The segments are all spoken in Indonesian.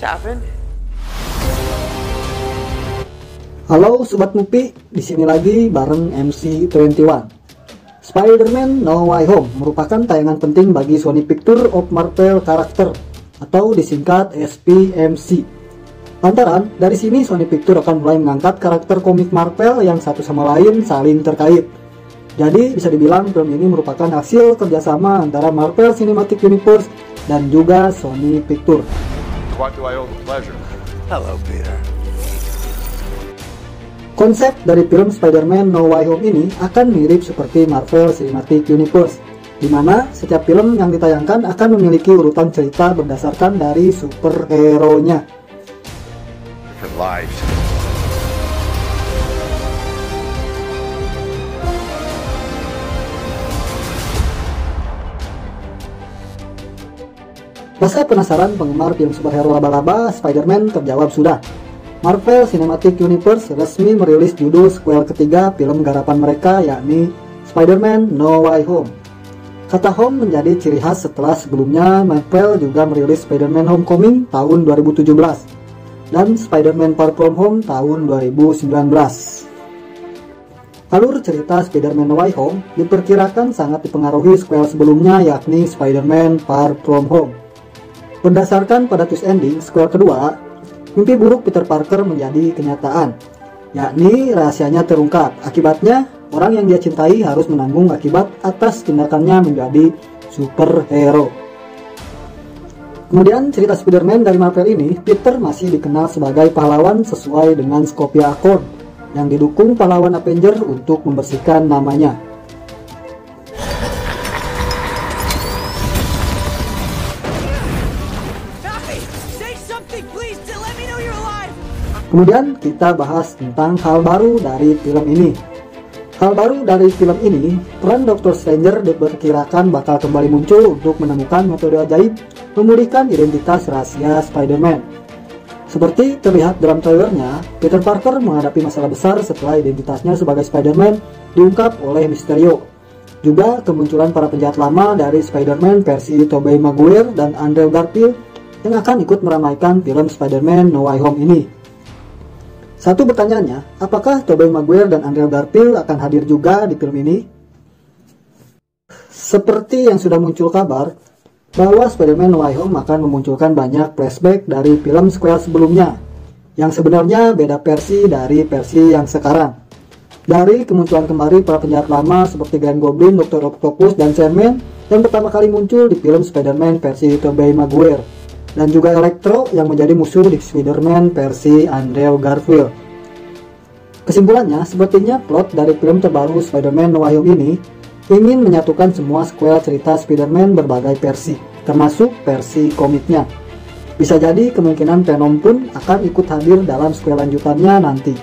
happened? Halo Sobat Mupi, di sini lagi bareng MC21. Spider-Man No Way Home merupakan tayangan penting bagi Sony Pictures of Marvel Character atau disingkat SPMC. Lantaran dari sini Sony Pictures akan mulai mengangkat karakter komik Marvel yang satu sama lain saling terkait. Jadi bisa dibilang film ini merupakan hasil kerjasama antara Marvel Cinematic Universe dan juga Sony Pictures. What do I owe the pleasure? Hello, Peter. Konsep dari film Spider-Man No Way Home ini akan mirip seperti Marvel Cinematic Universe, di mana setiap film yang ditayangkan akan memiliki urutan cerita berdasarkan dari superhero-nya. Different lives. Rasa penasaran penggemar film superhero laba-laba Spider-Man terjawab sudah. Marvel Cinematic Universe resmi merilis judul sequel ketiga film garapan mereka, yakni Spider-Man No Way Home. Kata home menjadi ciri khas setelah sebelumnya Marvel juga merilis Spider-Man Homecoming tahun 2017 dan Spider-Man Far From Home tahun 2019. Alur cerita Spider-Man No Way Home diperkirakan sangat dipengaruhi sequel sebelumnya, yakni Spider-Man Far From Home. Berdasarkan pada twist ending sequel kedua, mimpi buruk Peter Parker menjadi kenyataan, yakni rahasianya terungkap. Akibatnya, orang yang dia cintai harus menanggung akibat atas tindakannya menjadi superhero. Kemudian cerita Spider-Man dari Marvel ini, Peter masih dikenal sebagai pahlawan sesuai dengan Scopia Accord yang didukung pahlawan Avenger untuk membersihkan namanya. Kemudian kita bahas tentang hal baru dari film ini. Hal baru dari film ini, peran Dr. Stranger diperkirakan bakal kembali muncul untuk menemukan metode ajaib memulihkan identitas rahasia Spider-Man. Seperti terlihat dalam trailernya, Peter Parker menghadapi masalah besar setelah identitasnya sebagai Spider-Man diungkap oleh Mysterio. Juga kemunculan para penjahat lama dari Spider-Man versi Tobey Maguire dan Andrew Garfield yang akan ikut meramaikan film Spider-Man No Way Home ini. Satu pertanyaannya, apakah Tobey Maguire dan Andrew Garfield akan hadir juga di film ini? Seperti yang sudah muncul kabar, bahwa Spider-Man No Way Home akan memunculkan banyak flashback dari film sequel sebelumnya, yang sebenarnya beda versi dari versi yang sekarang. Dari kemunculan kembali para penjahat lama seperti Green Goblin, Dr. Octopus, dan Sandman yang pertama kali muncul di film Spider-Man versi Tobey Maguire, dan juga Electro yang menjadi musuh di Spider-Man versi Andrew Garfield. Kesimpulannya, sepertinya plot dari film terbaru Spider-Man No Way Home ini ingin menyatukan semua sequel cerita Spider-Man berbagai versi, termasuk versi komiknya. Bisa jadi kemungkinan Venom pun akan ikut hadir dalam sequel lanjutannya nanti.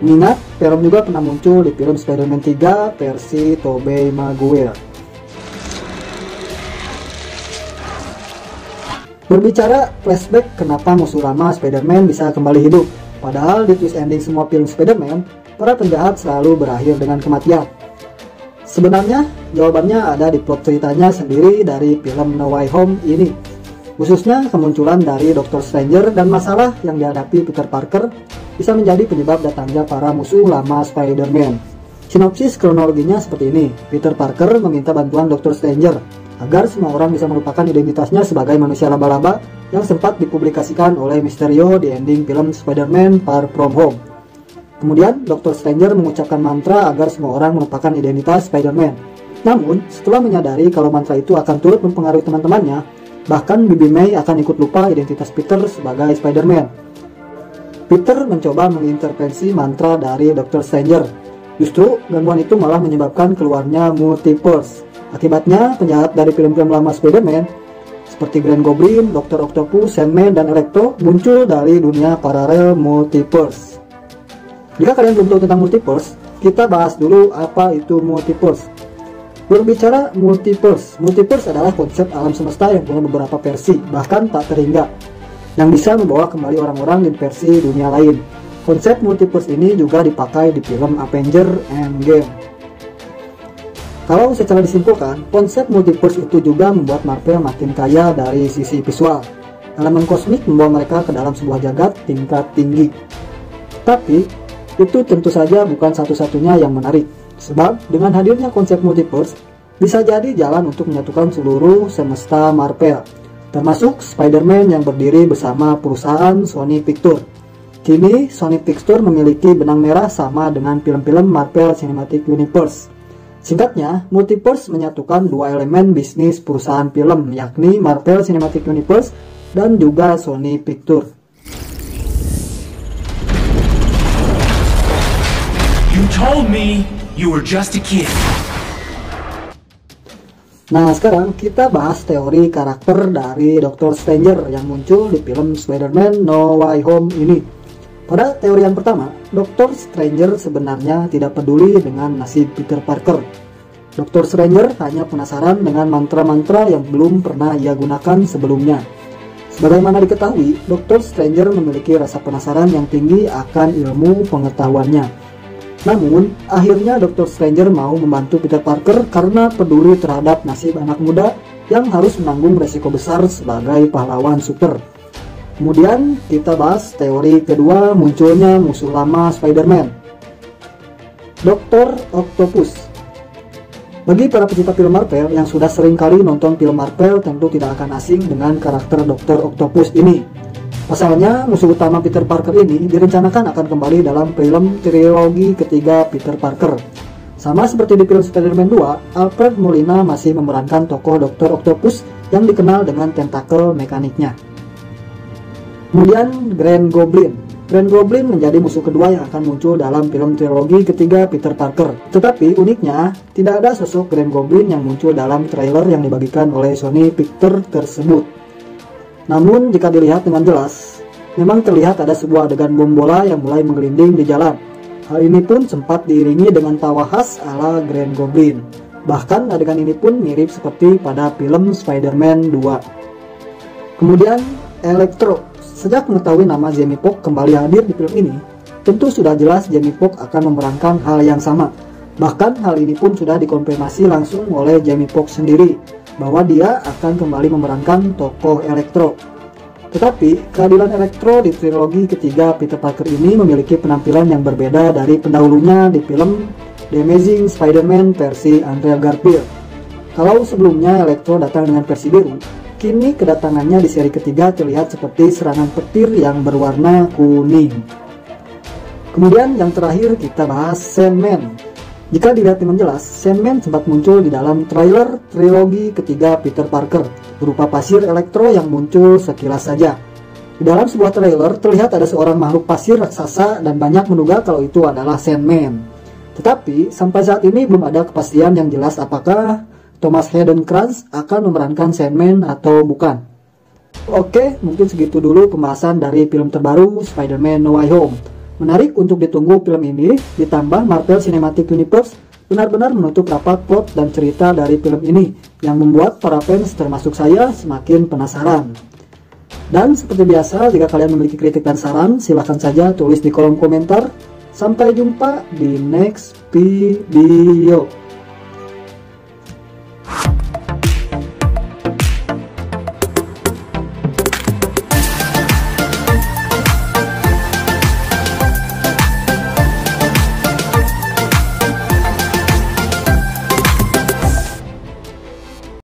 Mengingat Venom juga pernah muncul di film Spider-Man 3 versi Tobey Maguire. Berbicara flashback, kenapa musuh lama Spider-Man bisa kembali hidup? Padahal di twist ending semua film Spider-Man, para penjahat selalu berakhir dengan kematian. Sebenarnya, jawabannya ada di plot ceritanya sendiri dari film No Way Home ini. Khususnya kemunculan dari Dr. Stranger dan masalah yang dihadapi Peter Parker bisa menjadi penyebab datangnya para musuh lama Spider-Man. Sinopsis kronologinya seperti ini. Peter Parker meminta bantuan Dr. Stranger agar semua orang bisa melupakan identitasnya sebagai manusia laba-laba yang sempat dipublikasikan oleh Mysterio di ending film Spider-Man Far From Home. Kemudian, Dr. Stranger mengucapkan mantra agar semua orang melupakan identitas Spider-Man. Namun, setelah menyadari kalau mantra itu akan turut mempengaruhi teman-temannya, bahkan Bibi May akan ikut lupa identitas Peter sebagai Spider-Man. Peter mencoba mengintervensi mantra dari Dr. Stranger. Justru, gangguan itu malah menyebabkan keluarnya multiverse. Akibatnya, penjahat dari film-film lama Spider-Man seperti Green Goblin, Dr. Octopus, Sandman, dan Electro muncul dari dunia paralel multiverse. Jika kalian belum tahu tentang multiverse, kita bahas dulu apa itu multiverse. Berbicara multiverse adalah konsep alam semesta yang punya beberapa versi, bahkan tak terhingga, yang bisa membawa kembali orang-orang di versi dunia lain. Konsep multiverse ini juga dipakai di film Avengers Endgame. Kalau secara disimpulkan, konsep multiverse itu juga membuat Marvel makin kaya dari sisi visual. Elemen kosmik membawa mereka ke dalam sebuah jagat tingkat tinggi. Tapi, itu tentu saja bukan satu-satunya yang menarik. Sebab, dengan hadirnya konsep multiverse, bisa jadi jalan untuk menyatukan seluruh semesta Marvel, termasuk Spider-Man yang berdiri bersama perusahaan Sony Pictures. Kini, Sony Pictures memiliki benang merah sama dengan film-film Marvel Cinematic Universe. Singkatnya, multiverse menyatukan dua elemen bisnis perusahaan film, yakni Marvel Cinematic Universe dan juga Sony Pictures. You told me you were just a kid. Nah, sekarang kita bahas teori karakter dari Doctor Stranger yang muncul di film Spider-Man No Way Home ini. Pada teori yang pertama, Doctor Stranger sebenarnya tidak peduli dengan nasib Peter Parker. Doctor Stranger hanya penasaran dengan mantra-mantra yang belum pernah ia gunakan sebelumnya. Sebagaimana diketahui, Doctor Stranger memiliki rasa penasaran yang tinggi akan ilmu pengetahuannya. Namun, akhirnya Doctor Stranger mau membantu Peter Parker karena peduli terhadap nasib anak muda yang harus menanggung resiko besar sebagai pahlawan super. Kemudian kita bahas teori kedua, munculnya musuh lama Spider-Man, Dr. Octopus. Bagi para pecinta film Marvel yang sudah sering kali nonton film Marvel tentu tidak akan asing dengan karakter Dr. Octopus ini. Pasalnya, musuh utama Peter Parker ini direncanakan akan kembali dalam film trilogi ketiga Peter Parker. Sama seperti di film Spider-Man 2, Alfred Molina masih memerankan tokoh Dr. Octopus yang dikenal dengan tentakel mekaniknya. Kemudian Green Goblin. Green Goblin menjadi musuh kedua yang akan muncul dalam film trilogi ketiga Peter Parker. Tetapi uniknya, tidak ada sosok Green Goblin yang muncul dalam trailer yang dibagikan oleh Sony Pictures tersebut. Namun jika dilihat dengan jelas, memang terlihat ada sebuah adegan bom bola yang mulai menggelinding di jalan. Hal ini pun sempat diiringi dengan tawa khas ala Green Goblin. Bahkan adegan ini pun mirip seperti pada film Spider-Man 2. Kemudian Electro. Sejak mengetahui nama Jamie Foxx kembali hadir di film ini, tentu sudah jelas Jamie Foxx akan memerankan hal yang sama. Bahkan hal ini pun sudah dikonfirmasi langsung oleh Jamie Foxx sendiri, bahwa dia akan kembali memerankan tokoh Electro. Tetapi, kehadiran Electro di trilogi ketiga Peter Parker ini memiliki penampilan yang berbeda dari pendahulunya di film The Amazing Spider-Man versi Andrew Garfield. Kalau sebelumnya Electro datang dengan versi biru, kini kedatangannya di seri ketiga terlihat seperti serangan petir yang berwarna kuning. Kemudian yang terakhir kita bahas Sandman. Jika dilihat dengan jelas, Sandman sempat muncul di dalam trailer trilogi ketiga Peter Parker, berupa pasir Electro yang muncul sekilas saja. Di dalam sebuah trailer terlihat ada seorang makhluk pasir raksasa dan banyak menduga kalau itu adalah Sandman. Tetapi sampai saat ini belum ada kepastian yang jelas apakah Thomas Hayden Church akan memerankan Sandman atau bukan. Oke, mungkin segitu dulu pembahasan dari film terbaru Spider-Man No Way Home. Menarik untuk ditunggu film ini, ditambah Marvel Cinematic Universe benar-benar menutup rapat plot dan cerita dari film ini, yang membuat para fans termasuk saya semakin penasaran. Dan seperti biasa, jika kalian memiliki kritik dan saran, silahkan saja tulis di kolom komentar. Sampai jumpa di next video.